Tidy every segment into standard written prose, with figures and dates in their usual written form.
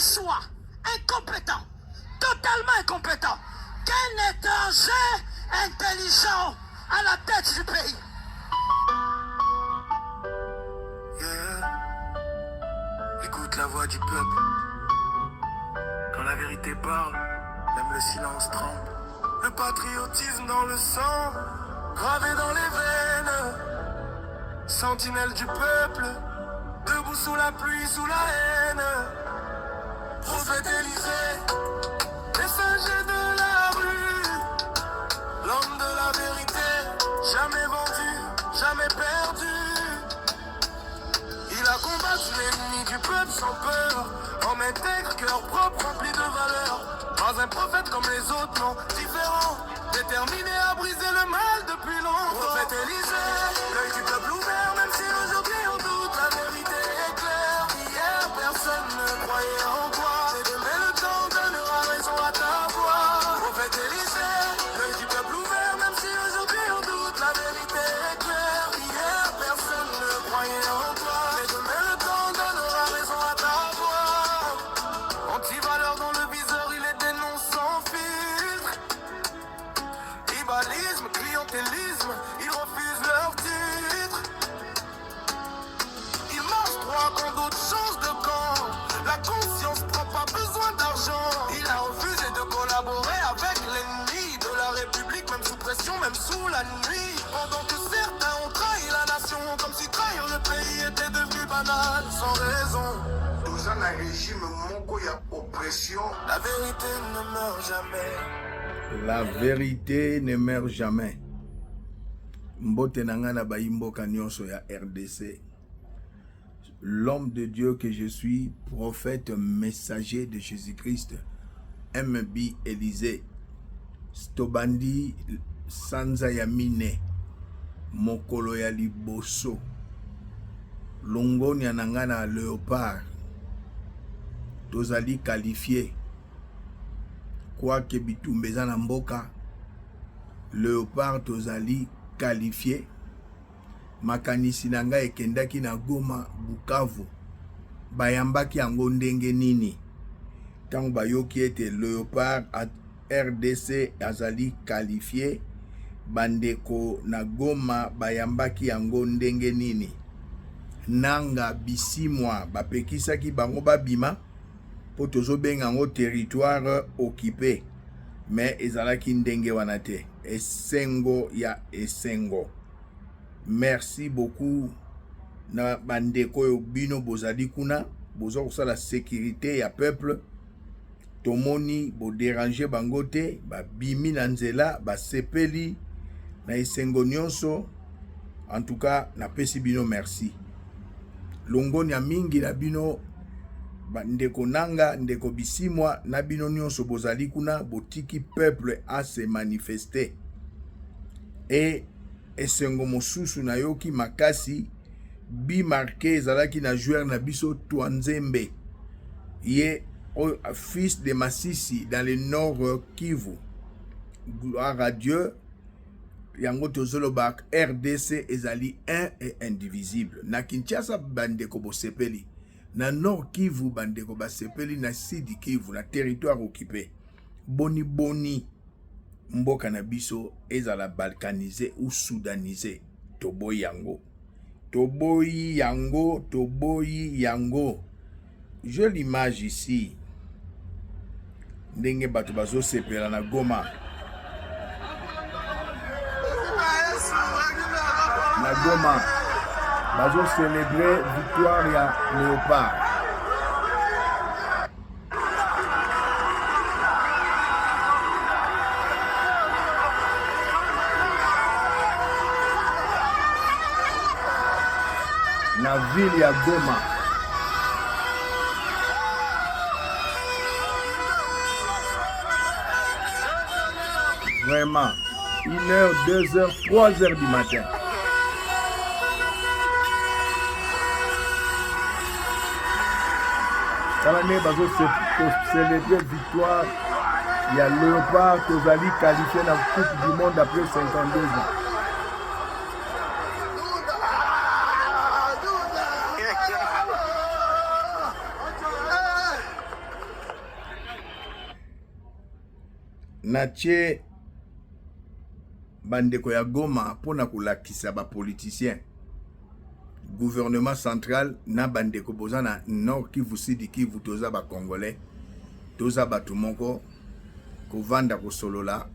soit incompétent, totalement incompétent, qu'un étranger intelligent à la tête du pays. Écoute la voix du peuple. Quand la vérité parle, même le silence tremble. Le patriotisme dans le sang, gravé dans les veines. Sentinelle du peuple, debout sous la pluie, sous la haine. Prophète Élysée, messager de la rue. L'homme de la vérité, jamais vendu, jamais perdu. Il a combattu l'ennemi du peuple sans peur. Homme intègre, cœur propre, rempli de valeur. Pas un prophète comme les autres, non, différent. Déterminé à briser le mal depuis longtemps. Prophète Élysée, l'œil du peuple ouvert. Même si aujourd'hui on doute, la vérité est claire. Hier personne ne croyait en toi. C'est demain le temps donnera raison à ta voix. Prophète Élysée, l'œil du peuple ouvert. Même si aujourd'hui on doute, la vérité est claire. Hier personne ne croyait en toi. Mais demain le temps donnera raison à ta voix. Anti-valeur dans le viseur, il est dénonce sans filtre. Tribalisme, clientélisme, ils refusent leur titre. Ils marchent droit quand d'autres changent de camp. La conscience prend pas besoin d'argent. Il a refusé de collaborer avec l'ennemi de la République, même sous pression, même sous la nuit. Pendant que certains ont trahi la nation, comme si trahir le pays était devenu banal, sans raison. Dans un régime moko ya oppression, la vérité ne meurt jamais. La vérité ne meurt jamais. Mbote nangana baimboka nyonso ya RDC. L'homme de Dieu que je suis, prophète messager de Jésus-Christ, MB Élysée, Stobandi Sanza Yamine, Mokolo ya Liboso, Longoni nangana Léopard, tozali qualifié. Quoique bitumbeza na mboka, Léopard tozali qualifié. Makanisi nanga ekendaki na Goma, Bukavu, bayambaki yango ndenge nini. Tango bayoki ete Léopard à RDC azali qualifié, bandeko na Goma bayambaki yango ndenge nini. Nanga bisimwa bapekisaki bango babima po tozobenga yango territoire occupé, mais ezalaki ndenge wana te. Esengo ya esengo. Merci beaucoup na bandeko yo bino bozali kuna, bozo kosala sécurité ya peuple. Tomoni bo déranger bango te, ba bimi na nzela, ba sepeli na esengo nyonso. En tout cas, na pesi bino merci. Longoni ya mingi na bino ndeko nanga, ndeko bisimwa na bino nyonso bozali kuna, botiki peuple a se manifester. Et esengo mosusu na yoki makasi bi marqué ezalaki na joueur na biso Twanzembe, ye fils de Masisi dans le nord Kivu. Gloire à Dieu. Yango tozoloba RDC ezali un et indivisible. Na Kinshasa bandeko bosepeli, na nord Kivu bandeko basepeli, na sud Kivu na territoire occupé. Boni boni mboka na biso ezala balkanisé ou soudanisé. Toboyi yango. Toboyi yango, toboyi yango. J'ai l'image ici. Ndenge bato bazo sepela na Goma. Na Goma, bazo célébrer victoire ya Léopard. Na ville ya Goma. Vraiment, 1h, 2h, 3h du matin. L'année bazo célébrer victoire. Il y a Léopard tozali qualifié dans la Coupe du Monde après 52 ans. natie bandeko ya Goma pona kolakisa ba politicien gouvernement central na bandeko boza na Nord Kivu Sud Kivu toza ba congolais toza batu moko kovanda kosolola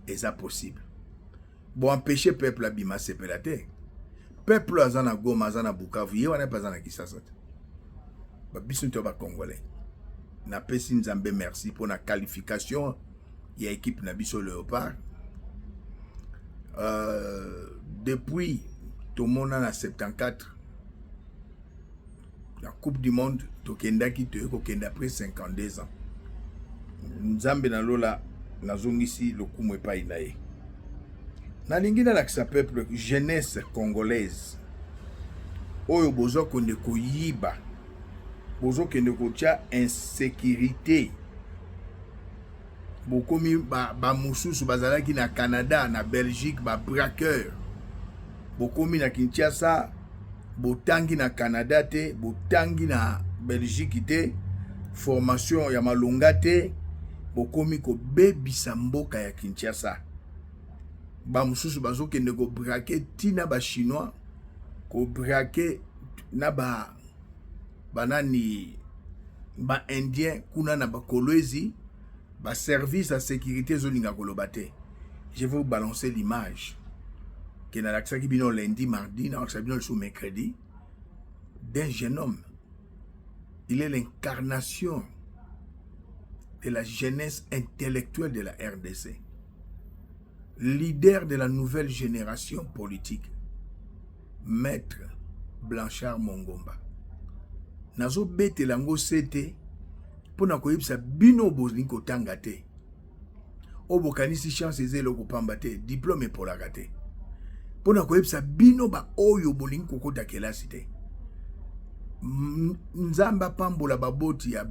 eza possible bo empêcher peuple abima sepela te peuple aza na Goma aza na Bukavu ye wana paza na Kisasa ba biso to ba congolais na pesi nzambe merci pour la qualification ya équipe na biso Léopard depuis tout monde en 74 la coupe du monde tokendaki tokenda après 52 ans nzambe na lola nazongisi lokumu epai na ye nalingi nalakisa peuple jeunesse congolaise oyo bozokonde koyiba bozokende kotia insécurité bokomi ba mususu bazalaki na Canada na Belgique ba braqueur bokomi na Kinshasa botangi na Canada te botangi na Belgique te formation ya malonga te bokomi ko bebisa mboka ya Kinshasa ba mususu bazokende ko braquer tina ba chinois ko braquer na banani ba indien kuna na ba kolwezi ba service à sécurité zolinga kolobate. Je vais vous balancer l'image que na laksa ki bino lundi mardi na laksa bino le mercredi d'un jeune homme. Il est l'incarnation de la jeunesse intellectuelle de la RDC, leader de la nouvelle génération politique, Maître Blanchard Mongomba. Nazo bete lango sete pona koyebisa bino bozni kotanga te obokanisi chance ezelo kopamba te diplôme polaka te pona koyebisa bino ba oyo bolingi kokota kelasi te nzamba pambola baboti ya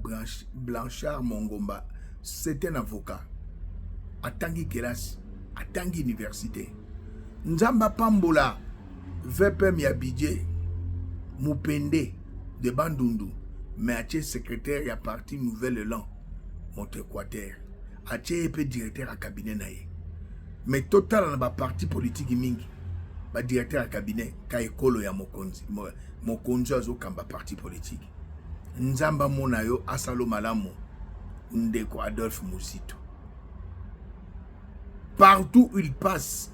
Blanchard Mongomba. C'est un avocat atangi kelasi atangi université nzamba pambola VPM ya bidje mupende de Bandundu, mais atie secrétaire ya parti Nouvel Élan Montequater, atie pe directeur à cabinet naye, mais total na ba parti politique mingi ba directeur à cabinet ka ekolo ya mokonzi azo kamba parti politique nzamba mona yo asalo malamu ndeko Adolphe Muzito. Partout où il passe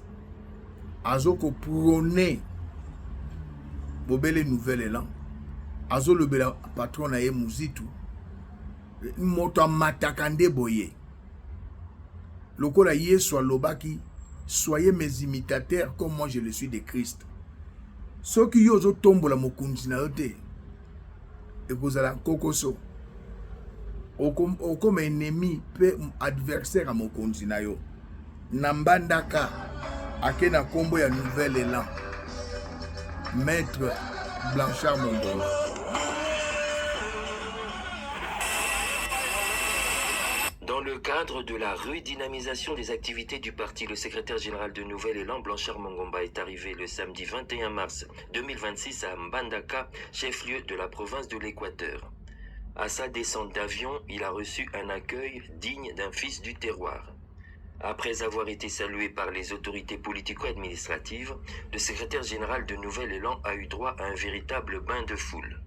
azo ko prôner bobele Nouvel Élan azo le bela patron na ye Muzitu moto matakande boye lokola Yesu alobaki soyez mes imitateurs comme moi je le suis de Christ. Ceux qui yozo tombola mokunzi na yote ekozala kokoso comme ennemi pe adversaire à mokunzi na yo nambandaka akena kombo ya Nouvel Élan Maître Blanchard Mongomba. Dans le cadre de la redynamisation des activités du parti, le secrétaire général de Nouvel Élan, Blanchard Mongomba, est arrivé le samedi 21 mars 2026 à Mbandaka, chef-lieu de la province de l'Équateur. À sa descente d'avion, il a reçu un accueil digne d'un fils du terroir. Après avoir été salué par les autorités politico-administratives, le secrétaire général de Nouvel Élan a eu droit à un véritable bain de foule.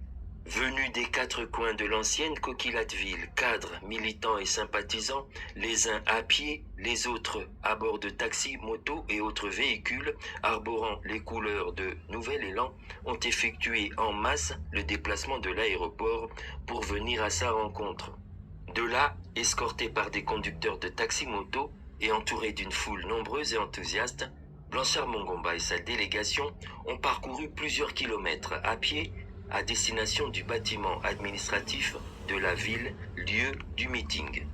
Venus des quatre coins de l'ancienne Coquillatville, cadres, militants et sympathisants, les uns à pied, les autres à bord de taxis, motos et autres véhicules arborant les couleurs de Nouvel Élan, ont effectué en masse le déplacement de l'aéroport pour venir à sa rencontre. De là, escortés par des conducteurs de taxi-motos et entourés d'une foule nombreuse et enthousiaste, Blanchard Mongomba et sa délégation ont parcouru plusieurs kilomètres à pied à destination du bâtiment administratif de la ville, lieu du meeting.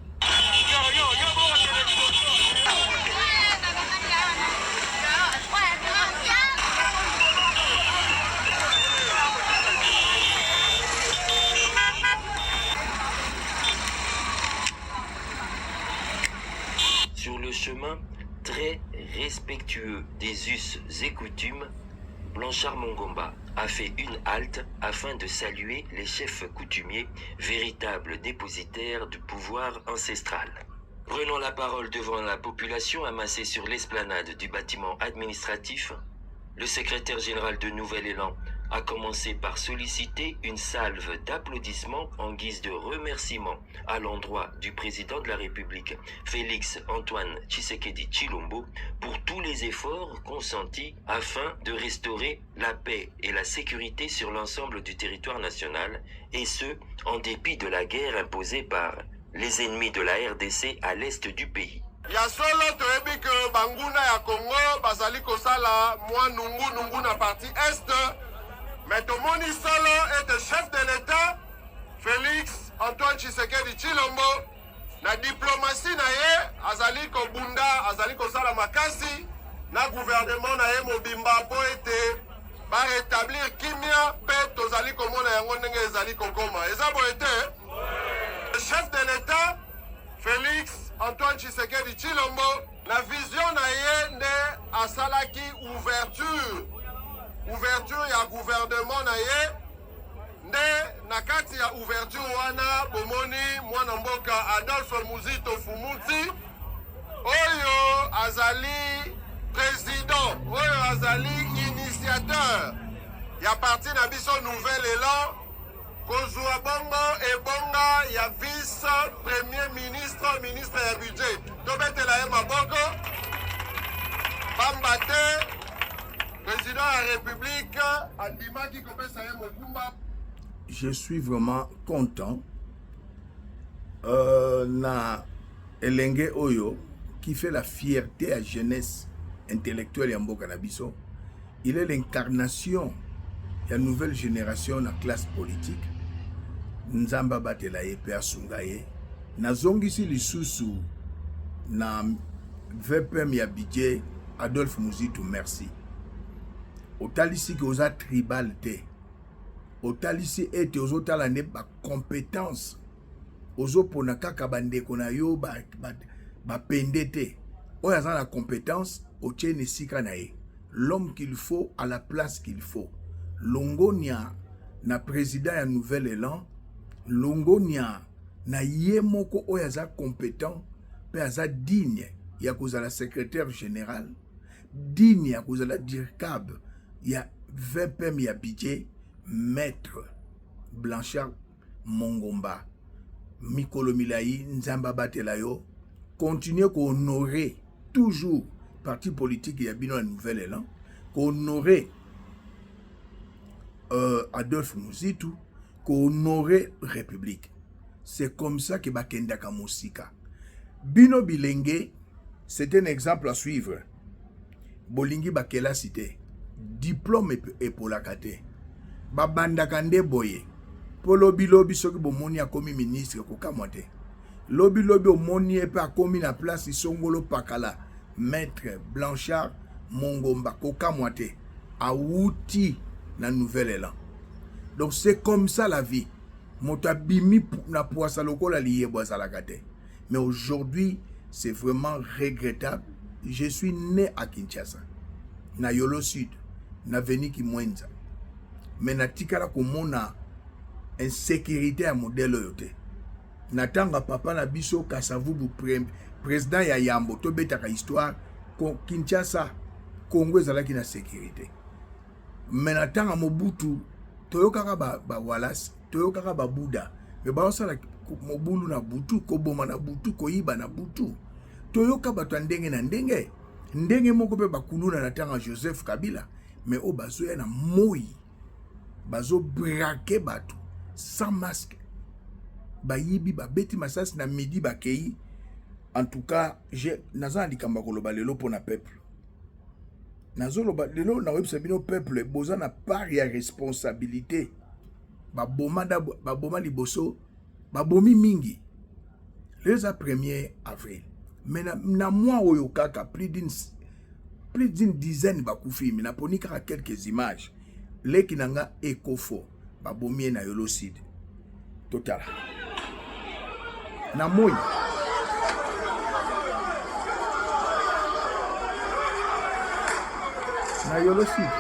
Sur le chemin, très respectueux des us et coutumes, Blanchard Mongomba a fait une halte afin de saluer les chefs coutumiers, véritables dépositaires du pouvoir ancestral. Prenant la parole devant la population amassée sur l'esplanade du bâtiment administratif, le secrétaire général de Nouvel Élan a commencé par solliciter une salve d'applaudissements en guise de remerciement à l'endroit du président de la République, Félix Antoine Tshisekedi Tshilombo, pour tous les efforts consentis afin de restaurer la paix et la sécurité sur l'ensemble du territoire national, et ce, en dépit de la guerre imposée par les ennemis de la RDC à l'est du pays. Ya solo toyebi que banguna ya Congo bazali kosala mwa nungu na partie est, mais tomoni solo et chef de l'État Félix Antoine Tshisekedi Tshilombo na diplomatie na ye azali kobunda, azali kosala makasi na gouvernement na ye mobimba po ete ba rétablir kimia pe tozali komona yango ndenge ezali kokoma eza boye te. Le chef de l'État Félix Antoine Tshisekedi Tshilombo na vision na ye nde asalaki ouverture ya gouvernement na ye nde na kati ya ouverture wana bomoni mwana mboka Adolphe Muzito Fumuti oyo azali président, oyo azali initiateur ya parti na biso Nouvel Élan kozwa bongo ebonga ya vice premier ministre, ministre ya budget tobetela ye maboko pamba te président de la République andimaki kopesa ye mokumba. Je suis vraiment content na elenge oyo qui fait la fierté à jeunesse intellectuelle ya mboka na biso. Il est l'incarnation de la nouvelle génération na classe politique. Nzamba batela ye pe asunga ye nazongisi lisusu na VPM ya budget Adolphe Muzito merci. Otalisi ki oza tribal te, otalisi ete ozotala ne ba compétence ozopona kaka bandeko na yo ba pende te oyo aza na compétence otie esika na ye l'homme qu'il faut à la place qu'il faut. Longonia na président ya Nouvel Élan, Longonia na ye moko oyo aza compétent pe aza digne ya kozala secrétaire général, digne ya kozala directeur ya VPM ya budget maître Blanchard Mongomba Mikolo Milayi Nzamba batela yo continuer ko honorer toujours parti politique ya bino na Nouvel Élan, ko honorer Adolphe Muzito, ko honorer République. C'est comme ça que bakendaka musika. Bino bilenge, c'est un exemple à suivre. Bolingi bakela cité. Diplôme et pour la kate. Babandaka nde boye. Po lobi soki bomoni akomi ministre kokamwate. Lobi omoni epe akomi na place isongolo pakala. Maître Blanchard Mongomba kokamwate. Awuti na Nouvel Élan. Donc c'est comme ça la vie. Motabimi na poasa lokola liye boisala kate. Mais aujourd'hui, c'est vraiment regrettable. Je suis né à Kinshasa. Na Yolo Sud. Na veni Kimwenza. Mais na tikala komona insécurité à modèle yote. Na tanga papa na biso Kasavubu président ya Yambo to betaka histoire Kinshasa Congo ezalaki na sécurité. Mais na tanga Mobutu toyokaka ba Wallace, toyokaka ba Buda. Mais ba osala mobulu na butu koboma na butu koyiba na butu. Toyoka bato ndenge na ndenge. Ndenge moko pe bakuluna na tanga Joseph Kabila. Mais au bazo ya na moi. Bazo braquer bato sans masque. Bayibi babeti masasi na midi bakei. En tout cas, naza andikamba koloba lelo pona peuple. Nazo loba lelo na websa bino peuple boza na part ya responsabilité. Baboma liboso babomi mingi. Les 1er avril. Mais na mois oyo kaka plus d'une dizaine bakufi mais na poni kaka quelques images. Leki nanga ekofo babomi na Yolo Sud. Total. Na moi na Yolo Sud.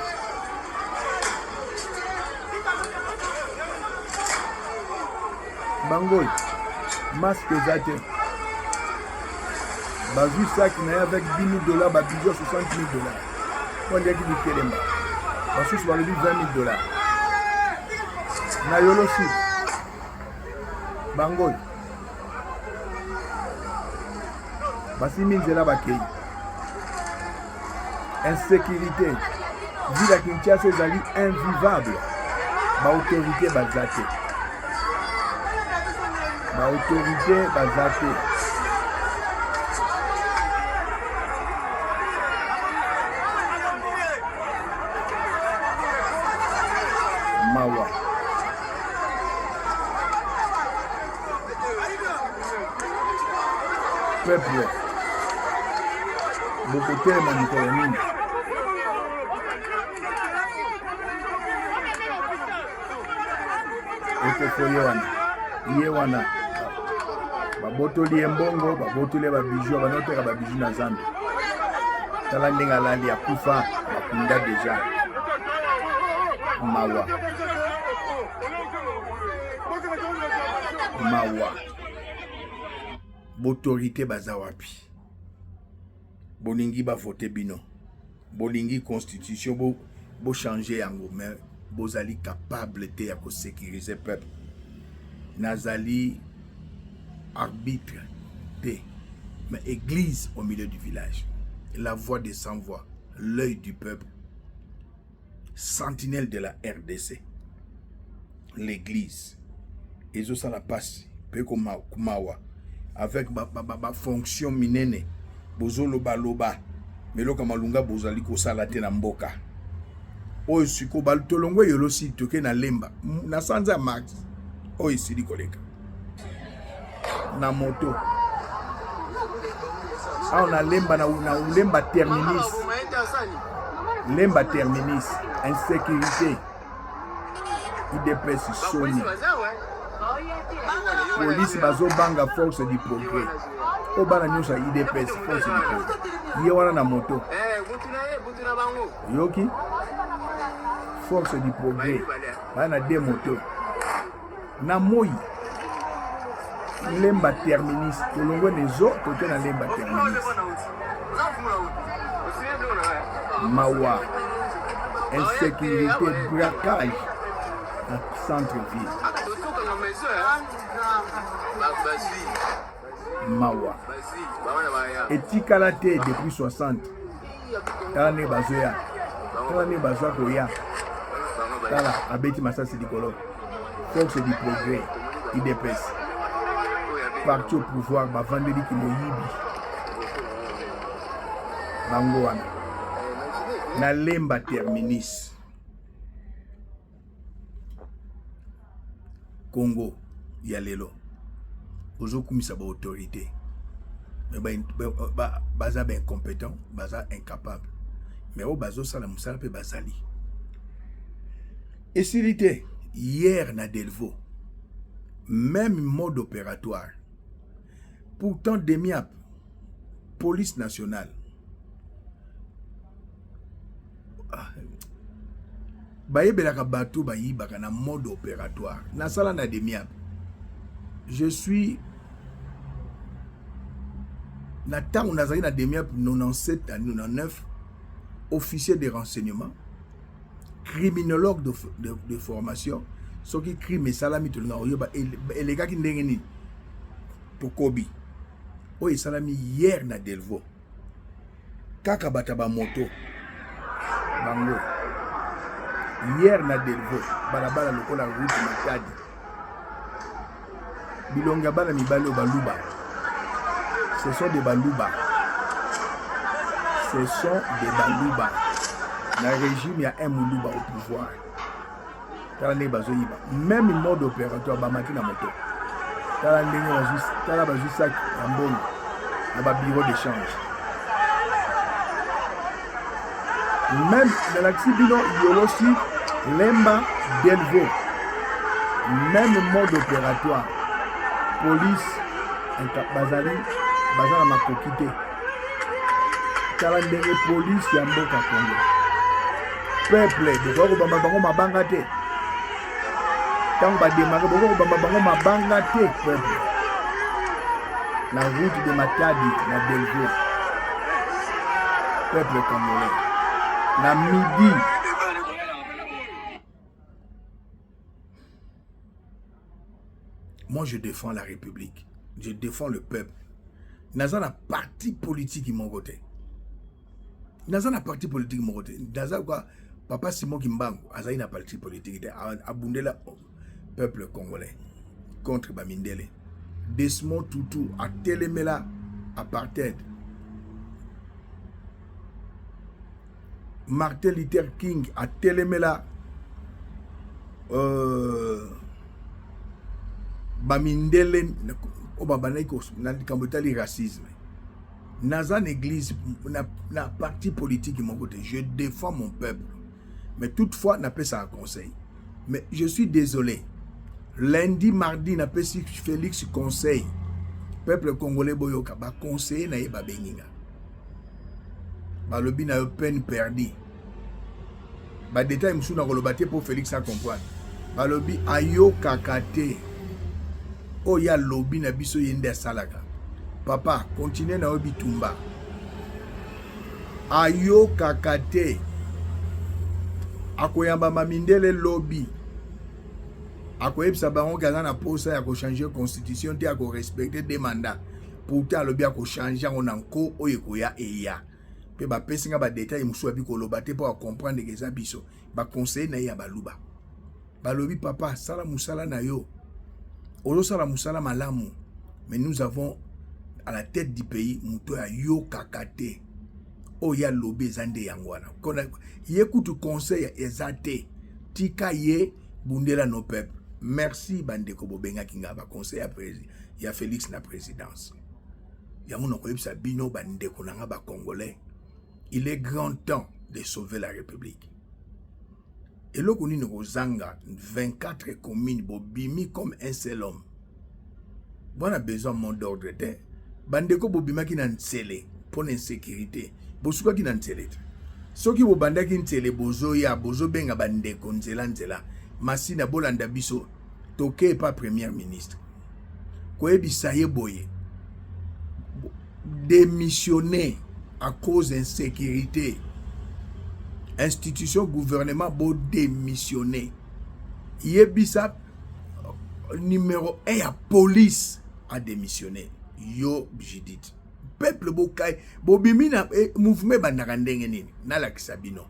Bangoy masque zate Bazou sac avec 10 000 $, Babidjo 60 000 $. On dit qu'il est Kelemba. Bazou se valide 20 000 $. Nayolo si. Bangoy. Basi Minzela Bakei. Insécurité. Ville à Kinshasa ezali invivable. Ba autorité bazate. Ba autorité bazate. Mawa. Peuple. Beaucoup tellement de colonies. Ye wana babotoli embongo babotoli babiju banoteka babiju na Zambie tala ndenge alali akufa bakunda deja mawa bautorité baza wapi bolingi bavote bino bolingi constitution bo changer yango mais bozali capable te ya kosécuriser peuple nazali arbitre te mais église au milieu du village, la voix des sans voix, l'œil du peuple, sentinelle de la RDC, l'église et ça la passe peu comme kumawa avec ma fonction minene bozo loba mais lo kamalunga bozali ko sala te na mboka oyo siko baltolongo yolo si toke na lemba na sanza max oyo sidi koleka na moto on a lemba na lemba terminis insécurité IDPS soni police bazo banga force du progrès o bana nyosa IDPS force du progrès ye wana na moto yoki force du progrès bana de moto na moi lemba terminis tolongo nezo toke na lemba terminis mawa insécurité braquage na centre-ville mawa etikala te depuis 60 tala ne bazoya koya tala abeti masasi likolo force du progrès IDPS parti au pouvoir bavandeli ki moyibi bango wana na lemba terminis Congo ya lelo ozokumisa ba autorité mais baza ba incompétent baza incapable mais o bazo sala musala pe bazali et silité hier na Delvaux même mode opératoire pourtant DEMIAP police nationale bayebelaka bato bayibaka na mode opératoire na sala na DEMIAP je suis na tango nazali na DEMIAP 97 à 99 officier de renseignement criminologue de formation soki crime esalami tolinga oyoba elekaki ndenge nini tokobi oyo esalami hier na Delvaux kaka bata bamoto bango hier na Delvaux balabala lokola route Matadi bilonga bana mibale o baluba ce sont des baluba na régime ya un muluba au pouvoir tala ndenge bazoyiba même mode opératoire bamaki na moto tala ndenge tala bazwisaki ya mbongo na babureau d'échange même nalakisi bino yolosi lemba Delvaux même mode opératoire police baza na makoki te tala ndenge police ya mboka Congo peuple dekoka kobamba bango mabanga te ntango bademake bokoka kobamba bango mabanga te peuple la route de Matadi, la Delvaux, peuple congolais, la midi. Moi, je défends la République. Je défends le peuple. Naza na parti politique qui m'ont côté. Naza na parti politique qui m'ont côté. Naza quoi? Papa Simon Kimbangu, Azaï na parti politique. Abundela peuple congolais contre Bamindele. Desmond Tutu a télémela apartheid. Martin Luther King a télémela Bamindele Obabaneko Nandikambotali racisme. Nazan église na parti politique de mon côté. Je défends mon peuple. Mais toutefois, n'a pas ça un conseil. Mais je suis désolé. Lundi, mardi, n'a pas si Félix conseil. Peuple congolais boyoka ba conseiller na yeba beninga. Ba lobi na peine perdue. Ba détail msou na kolobate pour Félix à comprendre. Ba lobi ayo kakate. Oya lobi na biso yende salaka. Papa, continue na obi tumba. Ayo kakate. Akoyamba mamindele lobby. Akoyebisa bango kaza na posa ya ko changer constitution te ya ko respecter des mandats. Pourtant lobby ako changer on anko oyekoya eya. Pe ba pesinga ba détail musu abi ko lobate pour comprendre que ça biso. Ba conseil na ya baluba. Ba lobby papa sala musala na yo. Ozo sala musala malamu. Mais nous avons à la tête du pays muto ya yo kakate. Oya lobby zande yangwana. Yécoute conseil ezate. Tika ye bundela no peuple. Merci bandeko bobenga kinga ba conseil à président. Ya Félix na présidence. Ya mon koyebisa bino bandeko nanga ba congolais. Il est grand temps de sauver la République. Et là, on a Rosanga, 24 communes, bobimi comme un seul homme. On a besoin de mon d'ordre. Bandeko bobima qui n'a nsele pour l'insécurité. Bosuka qui n'a nsele. Ceux qui bobanda qui nsele bozo ya bozo benga bandeko nzela nzela. Masina bolanda biso toke pas premier ministre. Koyebisa ye boye. Démissionner à cause d'insécurité. Institution gouvernement beau démissionner. Yebisa numéro 1 à police a démissionné. Yo jidit. Peuple bokai bobimi na mouvement bandaka ndenge nini na la kisabino.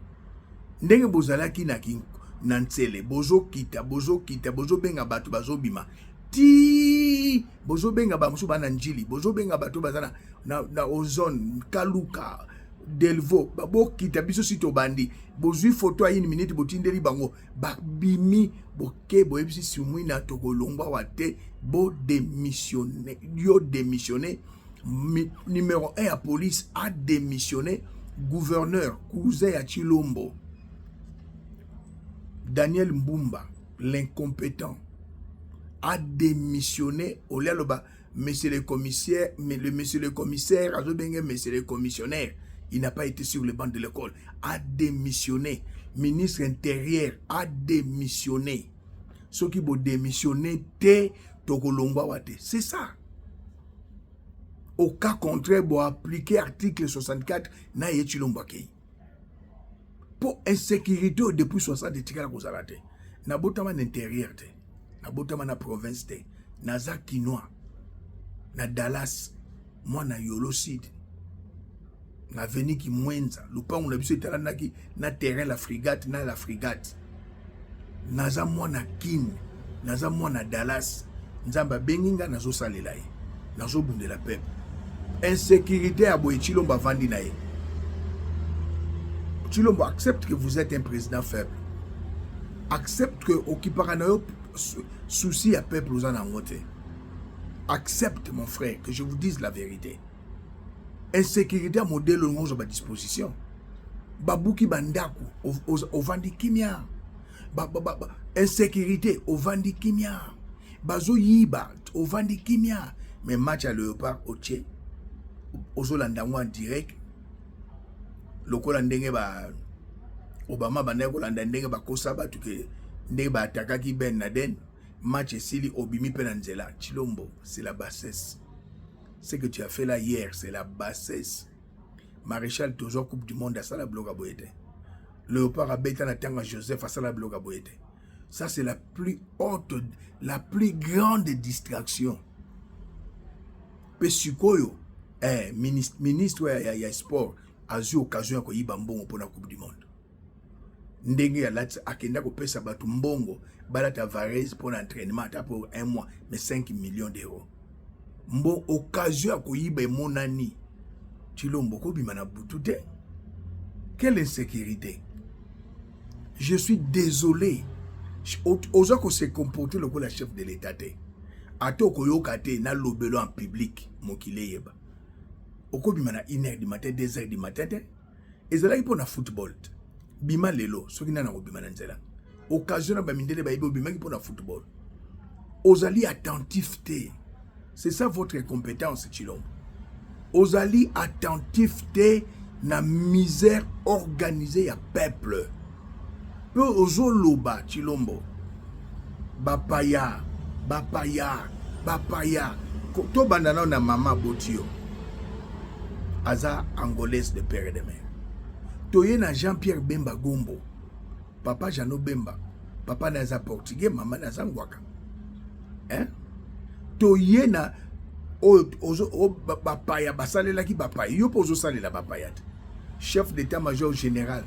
Ndenge bozalaki na kin nansele bozo kita bozo benga batu bazo bima. Ti bozo benga ba musu bana njili bozo benga batu bazana na ozone kaluka Delvaux babo kita biso sito bandi bozui photo à 1 minute botindeli bango ba bimi boke boyebisi simui na tokolongwa wate bo démissionné yo démissionné numéro 1 à police a démissionné gouverneur cousin à Chilombo Daniel Mbumba l'incompétent a démissionné Olealoba monsieur le commissaire mais le monsieur le commissaire azobenge monsieur le commissionnaire. Il n'a pas été sur le banc de l'école, a démissionné. Ministre intérieur a démissionné. Ceux qui vont démissionner, c'est ça. Au cas contraire, vous appliquer l'article 64, na yechilombake. Pour insécurité depuis 60 de tika la kozalate. Na botama intérieur te, na botama na province te, na Zakinois, na Dallas, moi na Yolocide. Na veni ki mwenza lupa on a biso etala naki na terrain la frigate naza mwana kin naza mwana Dallas nzamba benginga nazo salela ye nazo bundela peuple insécurité à boye Chilombo vandi na ye Chilombo accepte que vous êtes un président faible, accepte que okipaka na yo souci à peuple aux anangote, accepte mon frère que je vous dise la vérité. Insécurité à modèle longe à disposition. Babouki bandaku au vandi kimia. Insécurité au vandi kimia. Bazo yiba au vandi kimia. Mais match à Léopard au Tché. Au Zolandango en direct. Loko landenge ba Obama bandeko landenge ba kosaba tuke ndenge ba atakaki Ben Laden. Match sili obimi penanzela Chilombo, c'est la bassesse. Ce que tu as fait là hier, c'est la bassesse. Maréchal toujours Coupe du Monde à ça la bloc à Boyete. Léopard a bêta na tanga Joseph à ça la bloc à Boyete. Ça c'est la plus haute, la plus grande distraction. Pessukoyo, ministre ya sport, a eu occasion de koyiba mbongo pour la Coupe du Monde. Ndenge ya lati akenda ko pesa batu mbongo, balata Varese pour l'entraînement pour un mois, mais 5 millions d'euros. Bon occasion de koyiba monani. Chilombo ko bimana butute. Quelle insécurité. Je suis désolé. Oza ko se comporter le la chef de l'État. Ato ko yokate na lobelo en public mokile yeba. Oko bimana 1h du matin, 2h du matin. Ezala ipo na football. Bima lelo, soki na ko bimana nzela. Occasion na ba mindele ba ibo bima ipo na football. Ozali attentif te. C'est ça votre compétence Chilombo. Ozali attentif te na misère organisée ya peuple. Peu ozoloba Chilombo. Bapaya. To bandana na mama Botio. Aza angolaise de père et de mère. Toye na Jean-Pierre Bemba Gombo. Papa Jano Bemba. Papa naza portugais, maman naza ngwaka. Hein? Toye na bapaya basalela ki bapaya. Yo pozo salela bapaya. Chef d'état-major général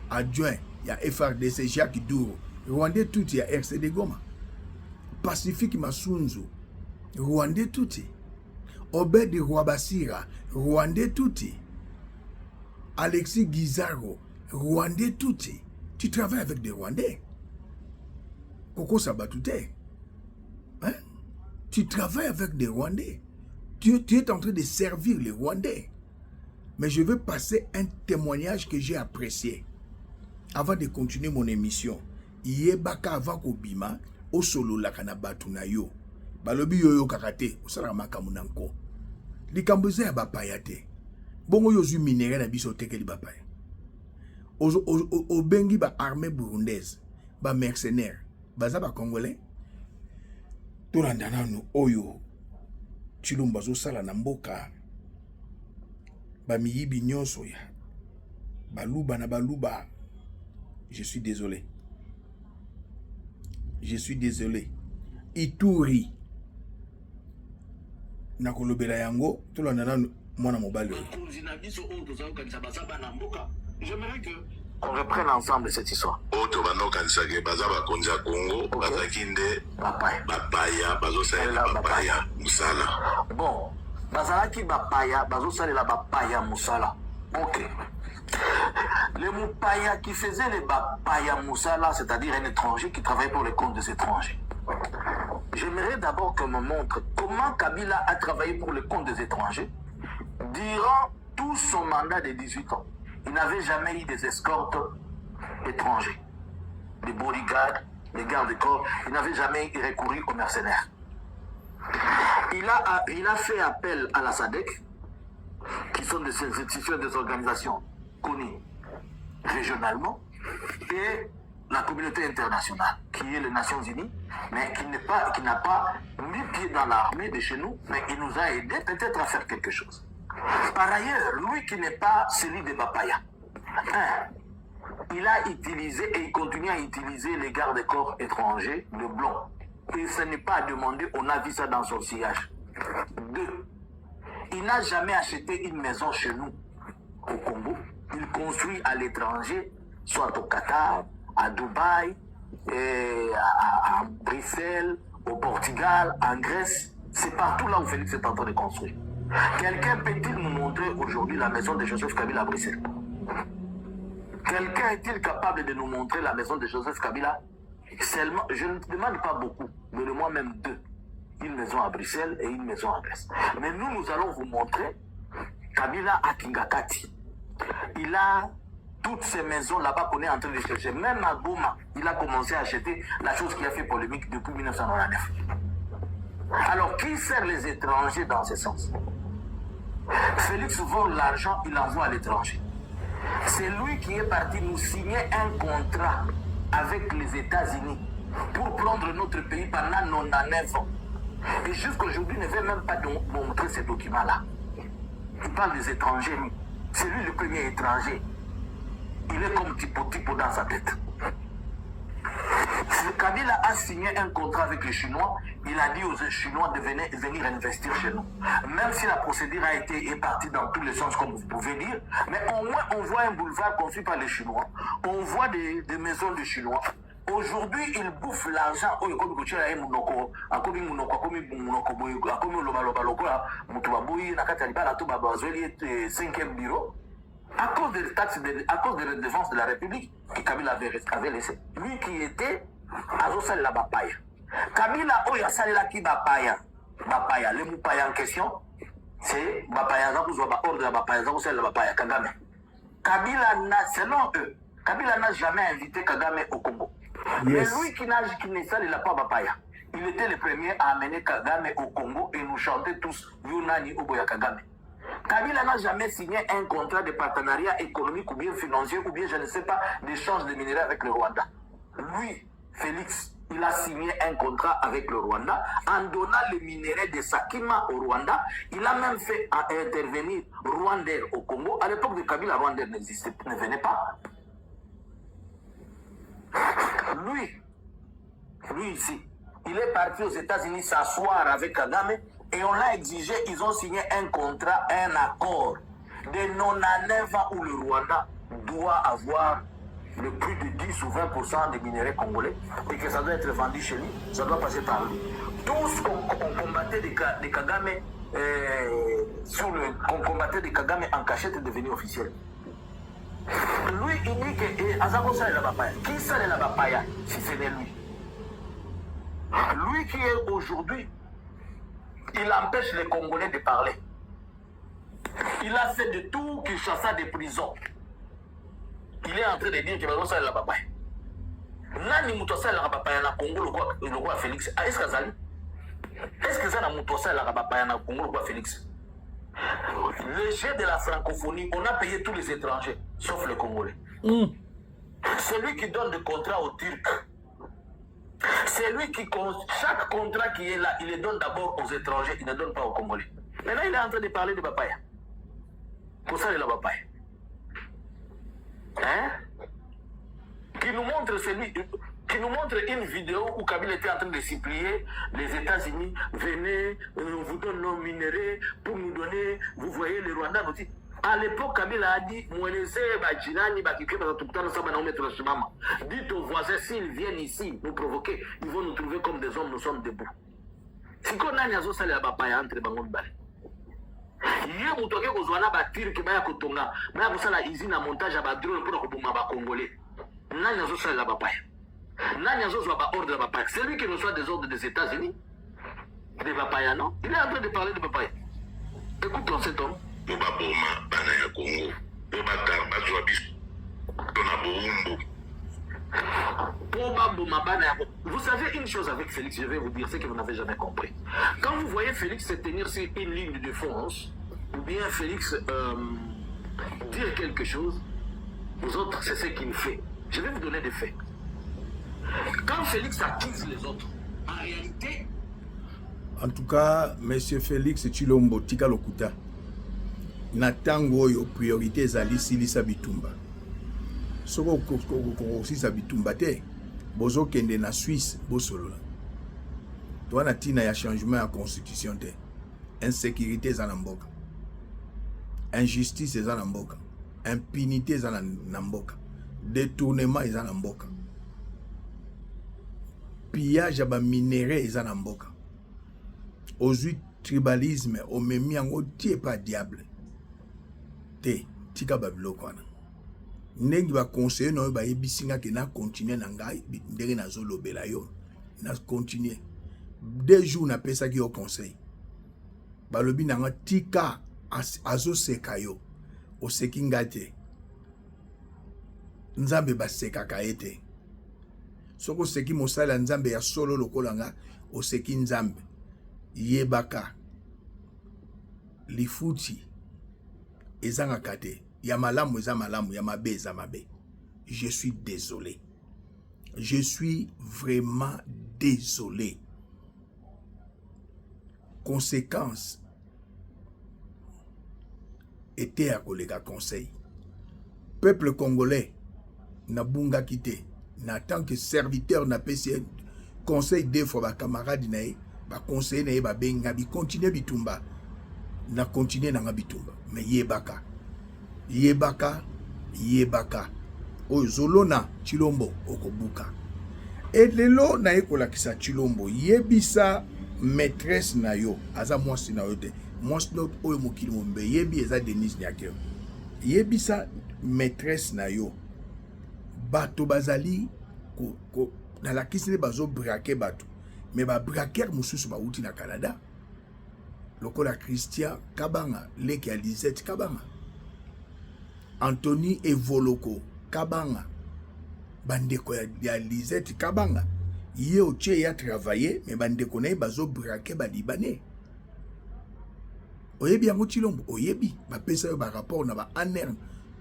adjoint ya FRDC Jacques Douro. Rwandais tout ya RCD Goma. Pacifique Masunzu. Rwandais tout. Obed Rwabasira. Rwandais tout. Alexis Guizarro. Rwandais tout. Tu travailles avec des Rwandais. Koko Sabatute. Hein? Tu travailles avec des Rwandais. Tu es en train de servir les Rwandais. Mais je veux passer un témoignage que j'ai apprécié. Avant de continuer mon émission. Yebaka avant kobima. O solo la kanabatu na yo. Balobi yo kakate. O sala makamunanko. Likamboze ya bapayate. Bongo yo zu minere na biso teke li bapaya. O bengi ba armée burundaise. Ba mercenaire. Baza ba congolais. Tolandana no oyo. Chilombo zo sala na mboka. Ba miyibi nyonso ya. Baluba na baluba. Je suis désolé. Je suis désolé. Ituri. Nakolobela yango. Tolandana mwana mobali. J'aimerais que on reprenne ensemble cette histoire. Oto bano kanisage bazaba konja Congo, bazakinde bapaya, bazosalela bapaya musala. Bon, bazalaki bapaya, bazosalela bapaya musala. Ok. Les Moupaya qui faisaient les bapaya musala, c'est-à-dire un étranger qui travaillait pour les comptes des étrangers. J'aimerais d'abord qu'on me montre comment Kabila a travaillé pour les comptes des étrangers durant tout son mandat de 18 ans. Il n'avait jamais eu des escortes étrangers, des bodyguards, des gardes-corps. Il n'avait jamais recouru aux mercenaires. Il a fait appel à la SADC, qui sont des institutions, des organisations connues régionalement, et la communauté internationale, qui est les Nations Unies, mais qui n'a pas mis pied dans l'armée de chez nous, mais il nous a aidés peut-être à faire quelque chose. Par ailleurs, lui qui n'est pas celui de Bapaya, il a utilisé et il continue à utiliser les gardes-corps étrangers, le blanc. Et ce n'est pas à demander, on a vu ça dans son sillage. 2. Il n'a jamais acheté une maison chez nous, au Congo. Il construit à l'étranger, soit au Qatar, à Dubaï, à Bruxelles, au Portugal, en Grèce. C'est partout là où Félix est en train de construire. Quelqu'un peut-il nous montrer aujourd'hui la maison de Joseph Kabila à Bruxelles? Quelqu'un est-il capable de nous montrer la maison de Joseph Kabila? Seulement, je ne demande pas beaucoup, mais de moi-même 2. Une maison à Bruxelles et une maison à Grèce. Mais nous allons vous montrer Kabila à Kingakati. Il a toutes ces maisons là-bas qu'on est en train de chercher. Même à Goma, il a commencé à acheter la chose qui a fait polémique depuis 1999. Alors, qui sert les étrangers dans ce sens? Félix vole l'argent, il l'envoie à l'étranger. C'est lui qui est parti nous signer un contrat avec les États-Unis pour prendre notre pays pendant 99 ans. Et jusqu'aujourd'hui, il ne veut même pas montrer ces documents-là. Il parle des étrangers, lui. C'est lui le premier étranger. Il est comme typo dans sa tête. Kabila a signé un contrat avec les Chinois. Il a dit aux Chinois de venir investir chez nous. Même si la procédure a été partie dans tous les sens, comme vous pouvez dire, mais au moins on voit un boulevard construit par les Chinois. On voit des maisons de Chinois. Aujourd'hui, ils bouffent l'argent. À cause des taxes, à cause des défenses de la République que Kabila avait laissé. Lui qui était à la Bapaya. Kabila Oya Salela qui Bapaya. Bapaya, le Mupaya en question, c'est Bapaya, ordre de la Bapaya, la Bapaya, Kagame. Kabila n'a, selon eux, Kabila n'a jamais invité Kagame au Congo. Yes. Mais lui qui ne salait pas Bapaya, il était le premier à amener Kagame au Congo et nous chanter tous Yunani Oboya Kagame. Kabila n'a jamais signé un contrat de partenariat économique ou bien financier ou bien je ne sais pas d'échange de minerais avec le Rwanda. Lui, Félix, il a signé un contrat avec le Rwanda en donnant les minéraux de Sakima au Rwanda. Il a même fait intervenir Rwandair au Congo. À l'époque de Kabila, Rwandair ne venait pas. Lui ici, il est parti aux États-Unis s'asseoir avec Kagame. Et on l'a exigé, ils ont signé un contrat, un accord de 99 ans où le Rwanda doit avoir le plus de 10 ou 20% des minéraux congolais et que ça doit être vendu chez lui, ça doit passer par lui. Tous on combattait des Kagame on combattait des Kagame en cachette est devenu officiel. Lui, il dit que Azako Sale la Bapaya. Qui Sale la Bapaya si ce n'est lui? Lui qui est aujourd'hui, il empêche les Congolais de parler. Il a fait de tout qu'il chassa des prisons. Il est en train de dire qu'il va faire la Bapaya. Nani Moutoussa la Bapaya na Congo le roi Félix. Est-ce que Zali? Est-ce que ça na Moutoussa la Bapaya na Congo le roi Félix? Le jet de la francophonie, on a payé tous les étrangers, sauf les Congolais. Celui qui donne des contrats aux Turcs. C'est lui qui, chaque contrat qui est là, il les donne d'abord aux étrangers, il ne donne pas aux Congolais. Maintenant, il est en train de parler de Bapaya. Pour ça, il a Bapaya. Hein? Qui nous montre une vidéo où Kabila était en train de supplier les États-Unis, venez, on vous donne nos minéraux pour nous donner, vous voyez les Rwandais aussi. À l'époque, Kabila a dit, dites aux voisins, s'ils viennent ici nous provoquer, ils vont nous trouver comme des hommes, nous sommes debout. Si on a une salle à Bapaya entre Bangon Bale. Il y a un motoké qui a tiré qui a kotonga, mais il y a une usine à montage à drone pour que les Congolais. Il y a une salle à Bapaya. Il y a une ordre de Bapaya. C'est lui qui reçoit des ordres des États-Unis. De Bapaya, non? Il est en train de parler de Bapaya. Écoutons cet homme. Vous savez une chose avec Félix, je vais vous dire ce que vous n'avez jamais compris. Quand vous voyez Félix se tenir sur une ligne de défense, ou bien Félix dire quelque chose, vous autres, c'est ce qu'il fait. Je vais vous donner des faits. Quand Félix accuse les autres, en réalité... En tout cas, M. Félix Tshilombo Tika Lokuta, Natango yo priorité ezali silisa bitumba. Soko kokosisa bitumba te, bozo kende na Suisse bosolola. Toi na tina ya changement ya constitution te. Insécurité za na mboka. Injustice za na mboka. Impunité za na mboka. Détournement za na mboka. Pillage ba minéraux za na mboka. Ozui tribalisme omemi yango tie pas diable. Te tika babilo kwana. Nengi ba conseiller no ba yebisinga ke na continuer na ngai ndenge na zolobela yo. Na continuer. 2 jours na pesa ki au conseil. Balobi nanga tika azo seka yo. O sekinga te. Nzambe ba seka ka ete. Soko seki mosala nzambe ya solo lokola nga o seki nzambe. Yebaka. Lifuti. Ezanga kate. Ya malamu eza malamu, ya mabe eza mabe. Je suis désolé. Je suis vraiment désolé. conséquence était à kolega conseil. Peuple congolais na bunga kité na tant que serviteur na PC conseil des fois ba camarade nae ba conseil nae ba benga bi continuer bitumba na continuer na bitumba mais yebaka o zolona Chilombo okobuka et lelo na ekolakisa Chilombo yebisa maîtresse na yo aza mwasi na yo te mwasi no oyo mokili mombe yebi eza Denise Nyakeo yebisa maîtresse na yo bato bazali na la kisine bazo braquer bato mais ba braquer mususu ba uti na Canada lokola Christian Kabanga leki ya Lisette Kabanga Anthony Evoloko Kabanga bandeko ya Lisette Kabanga ye oche ya travailler mais bandeko na bazo braquer ba libanais oyebi yango Chilombo oyebi ba pesa yo ba rapport na ba ANER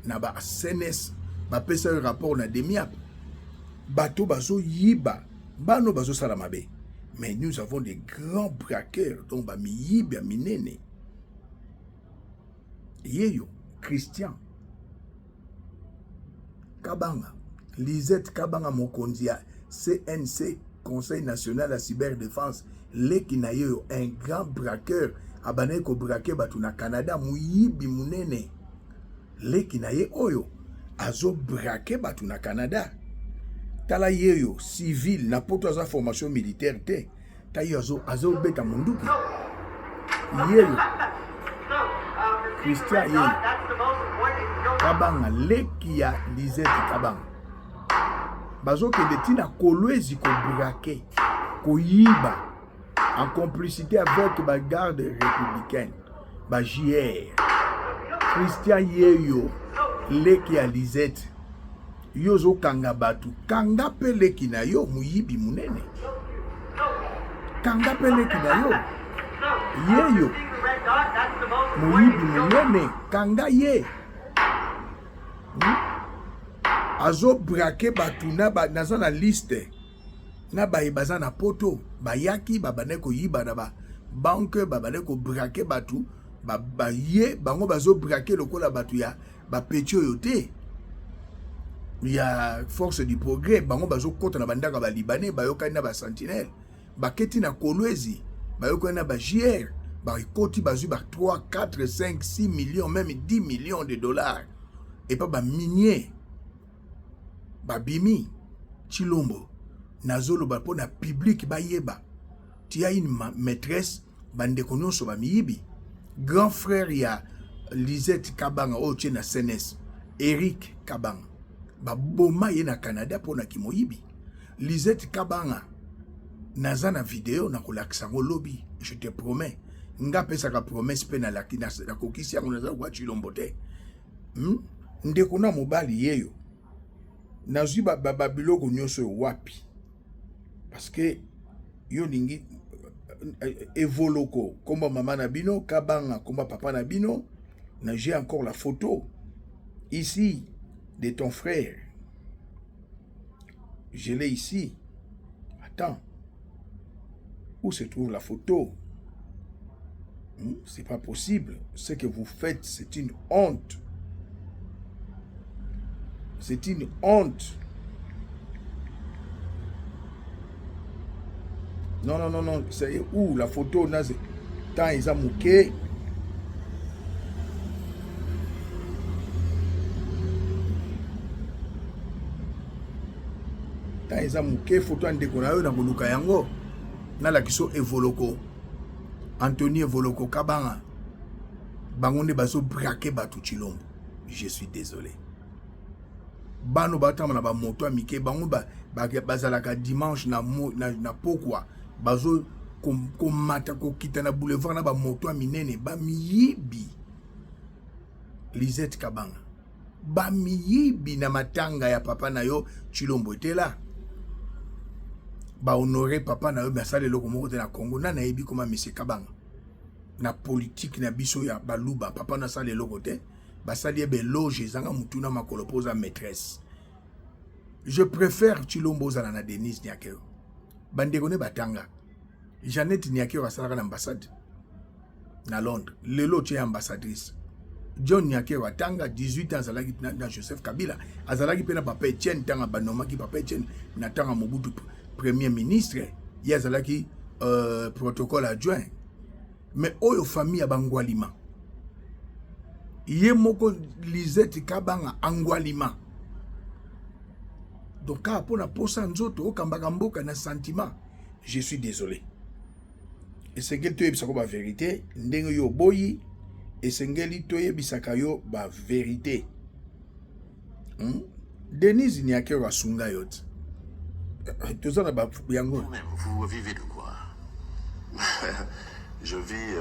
na ba CNS ba pesa yo rapport na DEMIAP bato bazo yiba bano bazo sala mabe mais nous avons des grands braqueurs donc ba mi yiba minene yeyo Christian Kabanga Lisette Kabanga mokonzi ya CNC Conseil National à Cyberdéfense leki na yo un grand braqueur abane ko braquer batu na Canada muyibi munene leki na ye oyo azo braquer batu na Canada tala yeyo civil na poto za formation militaire te ta yo azo beta munduki yeyo Christian yeyo Kabanga leki ya Lisette Kabanga bazo ke detina kolwezi ko braquer ko yiba en complicité avec la garde républicaine, la JR, Christian Yeyo, leki ya Lisette, yozo kanga batu, kanga pe leki na yo, muyibi munene. Kanga pe leki na yo, Yeyo, muyibi munene, kanga ye. Azo brake batu na zana liste. Na baza na poto bayaki babane ko yiba na ba banque babane ko braquer batu ba ye bango bazo braquer lokola batu ya ba petio yote ya force du progrès bango bazo kota na bandaka ba libanais bayoka na ba sentinelle baketi na kolwezi bayoka na ba JR ba koti bazu ba 3 4 5 6 millions même 10 millions de dollars et pas ba minier ba bimi Chilombo nazolo bapo na public bayeba tia une maîtresse bande konyoso ba miyibi grand frère ya Lisette Kabanga oche na CNS Eric Kabanga ba boma ye na Canada pona kimoyibi Lisette Kabanga naza na video na kolakisa ngo lobby je te promets nga pesa ka promesse pe na la kokisi yango naza kwa Chilombo te ndeko na mobali yeyo nazwi ba biloko nyoso wapi parce que yo lingi Evoloko komba mama na bino Kabanga komba papa na bino na j'ai encore la photo ici de ton frère je l'ai ici attends où se trouve la photo c'est pas possible ce que vous faites c'est une honte c'est une honte. Non, c'est où la photo naze tant ils ont mouqué. Tant ils ont mouqué photo en décoration na koluka yango na la kiso Evoloko Anthony Evoloko Kabanga bangonde baso braquer batu Chilombo. Je suis désolé. Bano batama na ba moto amike bango bazalaka dimanche na pokwa bazo komata kokita na boulevard na ba moto minene ba miyibi Lisette Kabanga ba miyibi na matanga ya papa na yo Chilombo etela ba honorer papa na yo basale loko moko te na Congo na yebi koma monsieur Kabanga na politique na biso ya baluba papa na sale loko te basali ebe loge zanga mutuna makolo poza maîtresse. Je préfère Chilombo zala na Denise Nyakeo bandeko ne batanga Jeannette Nyakeo asalaka na ambassade na Londres. Lelo tu es ambassadrice. John Nyakero atanga 18 ans azalaki na Joseph Kabila. Azalaki pe na papa Etienne tanga banomaki papa Etienne na tanga Mobutu premier ministre. Il azalaki protocole adjoint. Mais oyo famille abangwalima. Ye moko Lisette Kabanga angwalima. Donc quand on a posé un autre au Kambakamboka na sentiment, je suis désolé. Et c'est que tu es la vérité, ndenge yo boyi et c'est que tu es bisakayo ba vérité. Denise Nyake wa sunga yot. Tout ça ba yango. Vous vivez de quoi? Je vis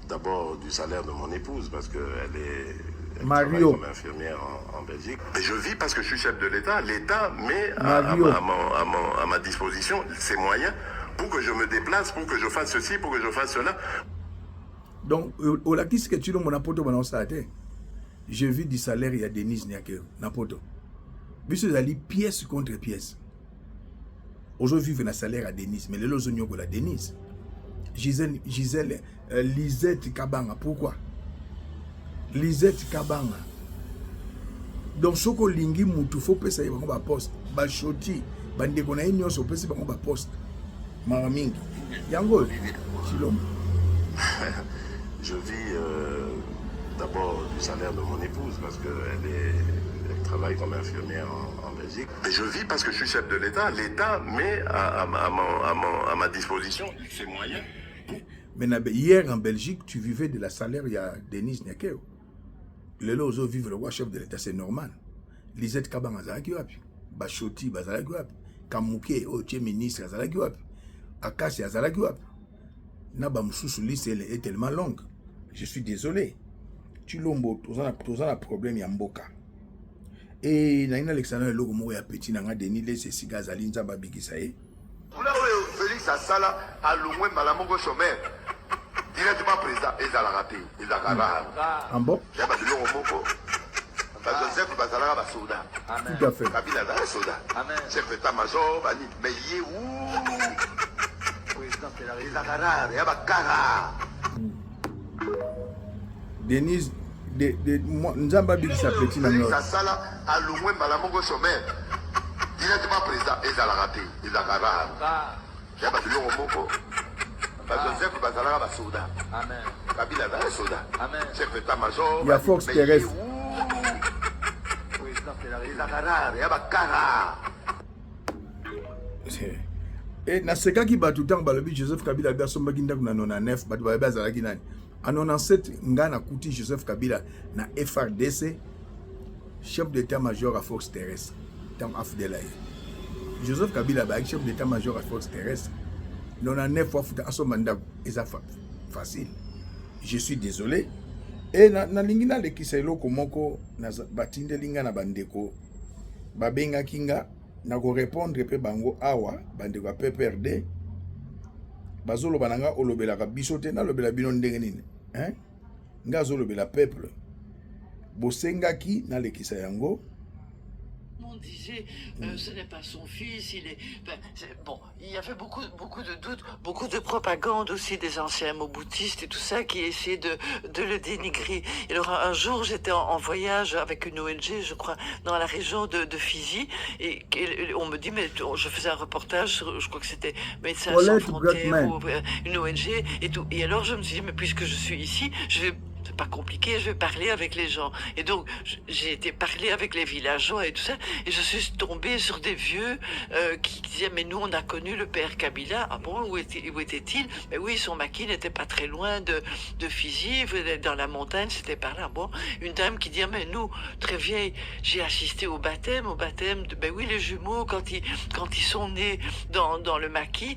d'abord du salaire de mon épouse parce qu'elle est Mario comme infirmière en Belgique. Mais je vis parce que je suis chef de l'État. L'État met à ma disposition ses moyens pour que je me déplace, pour que je fasse ceci, pour que je fasse cela. Donc, au latis que tu as mon apoto, je vis du salaire, il y a Denise Nyake, n'apoto. Monsieur Zali, pièce contre pièce. Aujourd'hui, vivre un salaire à Denise, mais les lois ont la Denise. Gisèle, Lisette Kabanga, pourquoi? Lisette Kabanga. Donc, ce que lingi mutu faut pesa y ba poste, ba choti, bande kona inyo so pesa ba poste. Maramingi. Yango. Chilom. Je vis d'abord du salaire de mon épouse parce qu'elle travaille comme infirmière en Belgique. Mais je vis parce que je suis chef de l'État. L'État met à ma disposition ses moyens. Mais hier en Belgique, tu vivais de la salaire, il y a Denise Nyakeo. Le lozo vive le roi chef de l'État, c'est normal. Lisette Kabanga Zalaki wapi, Bachoti Bazalaki wapi, Kamouké, Oche ministre Zalaki wapi, Akasi Zalaki wapi. Naba Moussou liste est tellement longue. Je suis désolé. Tu l'ombo, tu as un problème Yamboka. Et Naina Alexandre Logo Mouya Petit Nanga Denis Lese Siga Zalinza Babigisae. Félix Assala a loin Malamongo chômeur. Directement président, ils ont raté. Ils ont raté. En bon? Il y a des gens qui ont Joseph Bazala va soda. Tout à fait. Kabila va soda. Chef d'état-major, mais il est où? Président, ils ont raté. Il y a des cara. Denise, Nzamba Bigisa Petit Nanga. Félix Assala a loin Malamongo chômeur. Directement président, ils ont raté. Ils ont raté. Il y a des gens qui ont Joseph Bazala va soda. Kabila va soda. Chef d'état-major. Il y a Fox terrestre. Et na seka ki batutan balobi Joseph Kabila ba somba kinda kuna 99 batu ba bazalaki nani. En 97 ngana kuti Joseph Kabila na FRDC chef d'état-major à force terrestre dans Afdelaye. Joseph Kabila ba chef d'état-major à force terrestre. 99 fois futa asomanda eza facile. Je suis désolé. Et na lingina le kiselo komoko na batinde linga na bandeko babenga kinga na ko répondre pe bango awa bandeko PPRD bazolo bananga olobela ka bisote na lobela bino ndenge nini hein nga zolobela peuple bosengaki na le kisayango. On disait, ce n'est pas son fils, il est... bon, il y avait beaucoup de doutes, beaucoup de propagande aussi des anciens moboutistes et tout ça qui essayaient de le dénigrer. Et alors un jour, j'étais en voyage avec une ONG, je crois, dans la région de Fizi, et on me dit, mais je faisais un reportage, je crois que c'était Médecins sans frontières, ou une ONG et tout. Et alors je me suis dit, mais puisque je suis ici, je vais... C'est pas compliqué, je vais parler avec les gens. Et donc, j'ai été parler avec les villageois et tout ça, et je suis tombée sur des vieux qui disaient, mais nous, on a connu le père Kabila. Ah bon, où était-il? Mais oui, son maquis n'était pas très loin de Fizi, dans la montagne, c'était par là. Bon, une dame qui dit, mais nous, très vieille, j'ai assisté au baptême de, ben oui, les jumeaux, quand ils sont nés dans le maquis,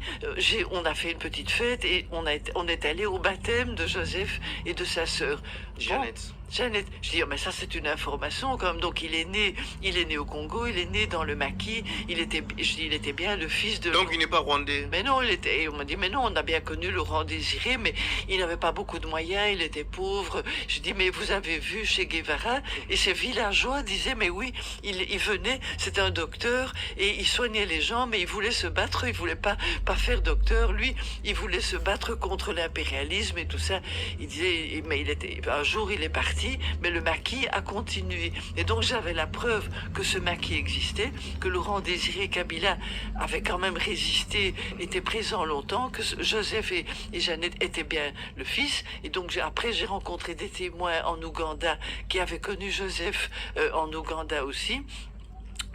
on a fait une petite fête, et on est allé au baptême de Joseph et de sa sœur. Jeannette. Jeannette, je dis, oh, mais ça c'est une information quand même. Donc il est né au Congo, il est né dans le maquis, il était bien le fils de... Donc il n'est pas rwandais. Mais non, on m'a dit, mais non, on a bien connu Laurent Désiré, mais il n'avait pas beaucoup de moyens, il était pauvre. Je dis, mais vous avez vu chez Guevara, et ces villageois disaient, mais oui, il venait, c'était un docteur, et il soignait les gens, mais il voulait se battre, il voulait pas faire docteur, lui, il voulait se battre contre l'impérialisme et tout ça. Il disait, mais un jour il est parti, mais le maquis a continué. Et donc j'avais la preuve que ce maquis existait, que Laurent Désiré Kabila avait quand même résisté, était présent longtemps, que Joseph et Jeannette étaient bien le fils. Et donc après j'ai rencontré des témoins en Ouganda qui avaient connu Joseph en Ouganda aussi.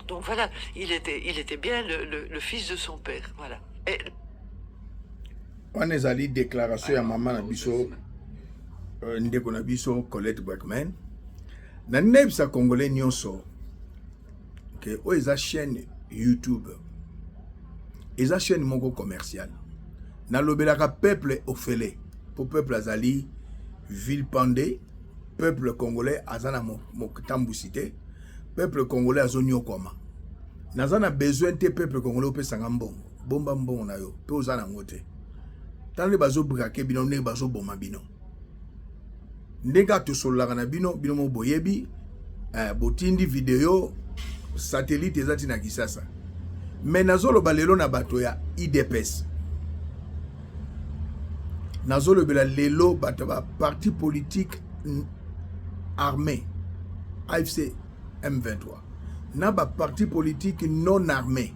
Donc voilà, il était bien le fils de son père. Voilà. Et... On a une déclaration à maman na biso ndeko na biso Colette Brackman. Na nebisa congolais nyonso que o eza chaîne YouTube. Eza chaîne moko commercial. Na lobelaka peuple ofele. Pour peuple azali vilpendé, peuple congolais azana mokitambusité, peuple congolais azonyo koma. Nazana besoin te peuple congolais opesanga mbongo. Bomba mbongo na yo, pe ozana ngote. Tande bazo brake bino ne bazo boma bino. Ndega to solaka na bino mo boyebi botindi video satellite ezati na Kisasa. Mais nazolo balelo na bato ya IDPS. Nazolo bela lelo bato ba parti politique armé AFC M23. Na ba parti politique non armé.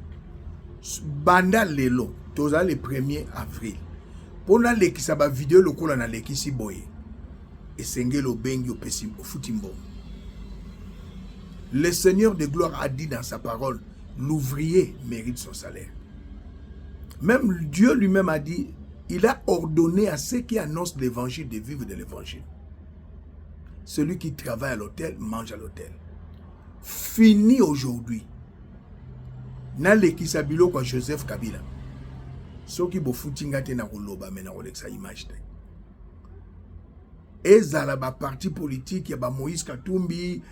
Banda lelo toza le 1er avril. Pona lekisa ba video lokola na lekisi boye. Esengelo bengi opesim ofutimbo. Le Seigneur de gloire a dit dans sa parole, l'ouvrier mérite son salaire. Même Dieu lui-même a dit, il a ordonné à ceux qui annoncent l'évangile de vivre de l'évangile. Celui qui travaille à l'hôtel, mange à l'hôtel. Fini aujourd'hui. Na lekisa biloko Joseph Kabila. Soki bo futinga te na koloba mena kolekisa image te. Ezala ba parti politique ya ba Moïse Katumbi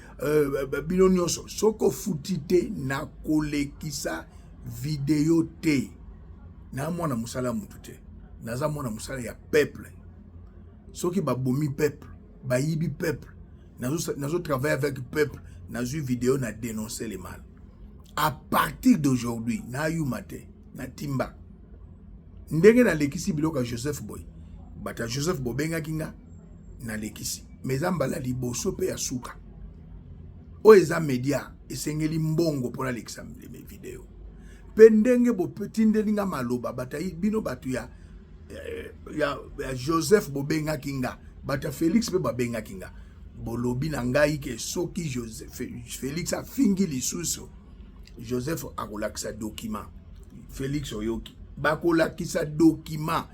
bino nyonso soko futite na kolekisa video te. Na mwana musala mutu te. Naza mwana musala ya peuple. Soki ba bomi peuple, ba yibi peuple. Nazo travailler avec peuple, nazo vidéo na dénoncer le mal. À partir d'aujourd'hui, na yumate, na timba. Ndenge na lekisi biloka Joseph Boy. Bata Joseph Bobenga kinga na lekisi. Mezambala liboso pe ya suka. O eza media esengeli mbongo pona lekisa me video. Pendenge bo petindelinga maloba bata bino batu ya Joseph Bobenga kinga. Bata Félix pe Bobenga kinga. Bolobi na ngai ke soki Félix a fingi lisusu. Joseph akolakisa document. Félix oyoki. Bakolakisa document.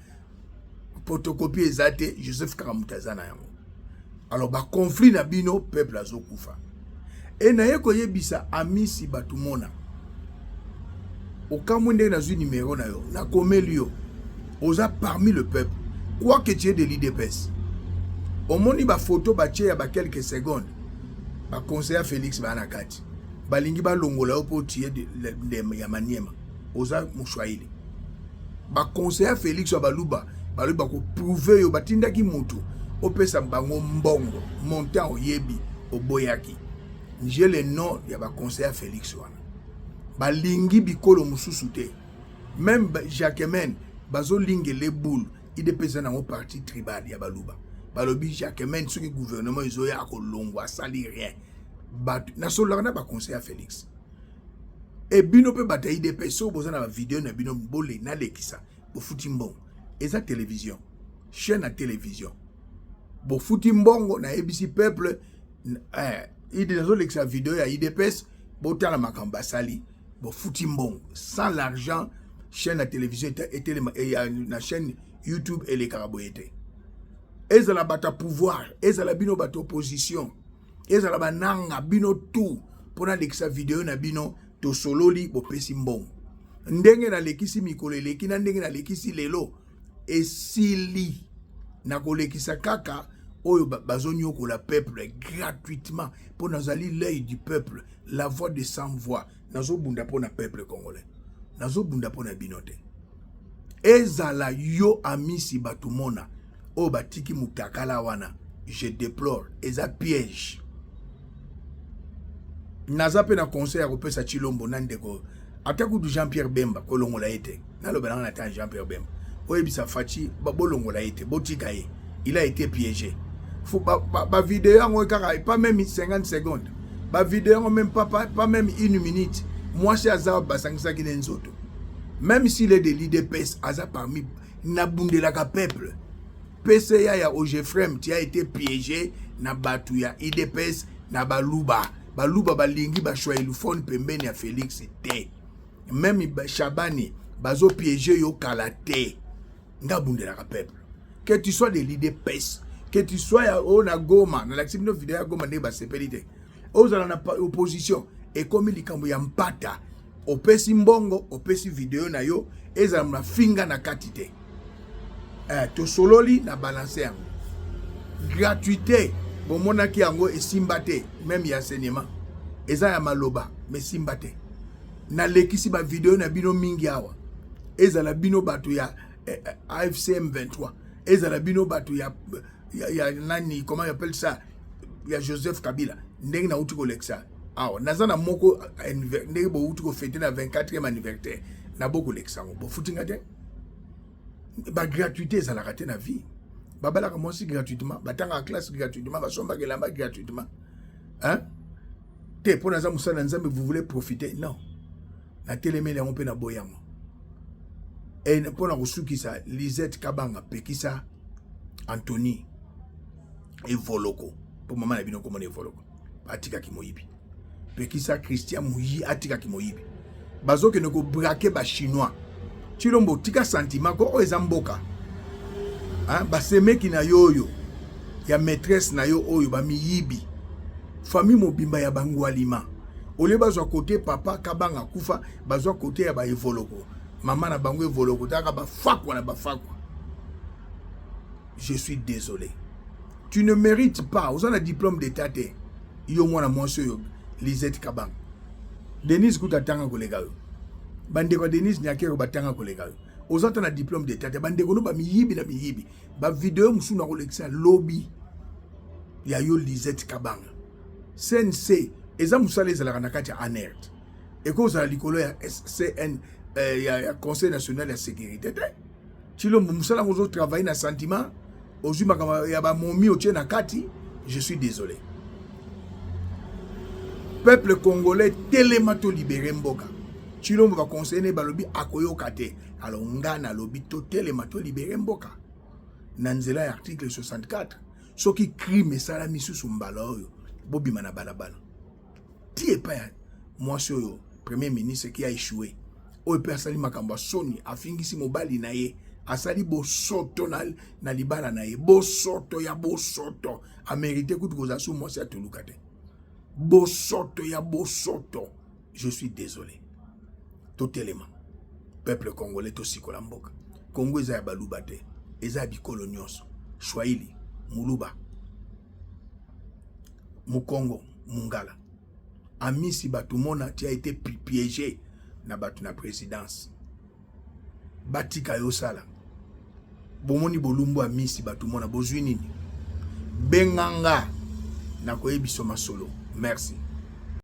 Photocopie ezate Joseph Karamutazana yango. Alors ba conflit na bino peuple azokufa. Et na yeko yebisa amisi batumona. Okamwende na zu numéro na yo, na komeli yo. Oza parmi le peuple. Quoi que tu aies de l'IDPS. Omoni ba photo ba tche ya ba quelques secondes. Ba conseiller Félix ba nakati. Balingi ba longola opo tie de ya maniema. Oza mushwaili. Ba conseiller Félix ba luba ko prouver yo batindaki mutu opesa bango mbongo montant oyebi oboyaki. J'ai le nom ya ba conseiller Félix wana. Balingi bikolo mususu te. Même Jacquemain bazo linge les boules IDPS na parti tribal ya baluba. Balobi Jacquemain soki gouvernement izoya ko longwa sali rien. Bat na solana ba conseiller Félix. Et bino pe bata IDPS so bozana ba vidéo na bino mbole na lekisa bo futi mbongo. Eza télévision, chaîne à télévision. Bo futi mbongo na ABC peuple il dit dans l'exa vidéo ya IDPS bo tala makamba sali bo futi mbongo sans l'argent chaîne à télévision était la chaîne YouTube et les caraboyete. Ezala bata pouvoir, ezala bino bata opposition. Ezala bananga bino tout pour na l'exa vidéo na bino to sololi bo pesi mbongo. Ndenge na lekisi mikolo lekina ndenge na lekisi lelo esili na kolekisa kaka oyo bazoni oko la peuple gratuitement pour nazali l'œil du peuple, la voix de sans voix. Nazo bunda pour na peuple congolais. Nazo bunda pour na binote. Ezala yo amisi batumona o batiki mutakala wana. Je déplore eza piège. Naza pe na conseil à kopesa Chilombo nandeko. Ataku du Jean-Pierre Bemba kolongo la ete. Na lo bana na Jean-Pierre Bemba. Oyebisa Fachi babolongo la ete, botika ye. Il a été piégé. Faut ba vidéo en pas même 50 secondes. Ba vidéo même pas même 1 minute. Moi c'est Azar Basangisa qui n'enzoto. Même s'il est de l'IDPS, Azar parmi Nabundelaka peuple. PCA ya Ogefrem qui a été piégé na Batuya IDPS na Baluba. Baluba balingi ba choilufone pembeni ya Félix te. Même Chabani bazo piégé yo kalate. Ngabundelaka peuple. Que tu sois de l'IDPS, que tu sois na Goma, na l'activité vidéo à Goma neba sepelite. Ozala na opposition et comme likambo ya mpata, opesi mbongo, opesi vidéo na yo, ezala na finga na katite. To sololi na balancer yango. Gratuité, bon monaki yango esimbate, même ya enseignement. Eza ya maloba, mais simbate. Na lekisi ba vidéo na bino mingi awa. Ezala bino batu ya AFCM 23. Ezala bino batu ya nani, comment on appelle ça, ya Joseph Kabila. Ndenge na uti ko leksa. Awa, nazana moko ndenge bo uti ko fêter na 24e anniversaire. Na boko leksa ngo. Bo futinga te. Ba gratuité ezala raté na vie. Babala ka mosi gratuitement, batanga classe gratuitement, ba somba kelamba gratuitement. Hein? Te pour naza musala nzambe vous voulez profiter? Non. Na telemele on pe na boyamo. Et pour la ressoukisa, Lisette Kabanga, Pekisa, Anthony, et Voloko. Pour maman, la bino comment est Voloko. Atika Kimoyibi. Pekisa Christian Mouyi, Atika Kimoyibi. Bazo que nous braquer ba chinois. Chilombo, tika sentiment, ko ezamboka. Hein, ba seme ki na yoyo. Ya maîtresse na yo oyo, ba miyibi. Famille mobimba ya bangwalima. Ole bazo côté papa Kabanga Kufa, bazo côté ya ba Voloko. Maman na bango voloko taka ba fakwa na ba fakwa. Je suis désolé. Tu ne mérites pas. Vous avez un diplôme d'état. Yo mwana mwonso yo Lisette Kabang. Denise kuta tanga kolega yo. Bandeko Denise nyakero batanga kolega yo. Vous avez un diplôme d'état. Bandeko no ba miyibi na miyibi. Ba vidéo musu na kolekisa lobby. Ya yo Lisette Kabang. CNC eza musala ezalaka na kati ya anert. Eko za likolo ya CN il y a Conseil national de sécurité. Chilombo musala ngozo travailler na sentiment. Ozuma kama ya ba momi otie na kati, je suis désolé. Peuple congolais telemato libéré mboka. Chilombo va conseiller balobi akoyoka te. Alors ngana lobi to telemato libéré mboka. Nanzela article 64. Soki crime sala misusu mbala oyo bobima na balabala. Tie pa ya mwasi oyo premier ministre qui a échoué. Oyo pe asali makambo soni afingisi mobali na ye asali bosoto na libala na ye bosoto ya bosoto a mérité kutu koza su mwasi atuluka te. Bosoto ya bosoto. Je suis désolé. Tout élément. Peuple congolais to sikola mboka. Congo eza ya baluba te. Eza ya bikolo nyonso. Swahili, Muluba, Mukongo, Mungala. Amisi batumona ti a été piégé na batu na présidence. Batika yosala. Bomoni bolumbu amisi batumona bozwi nini. Benganga na koyebiso masolo. Merci.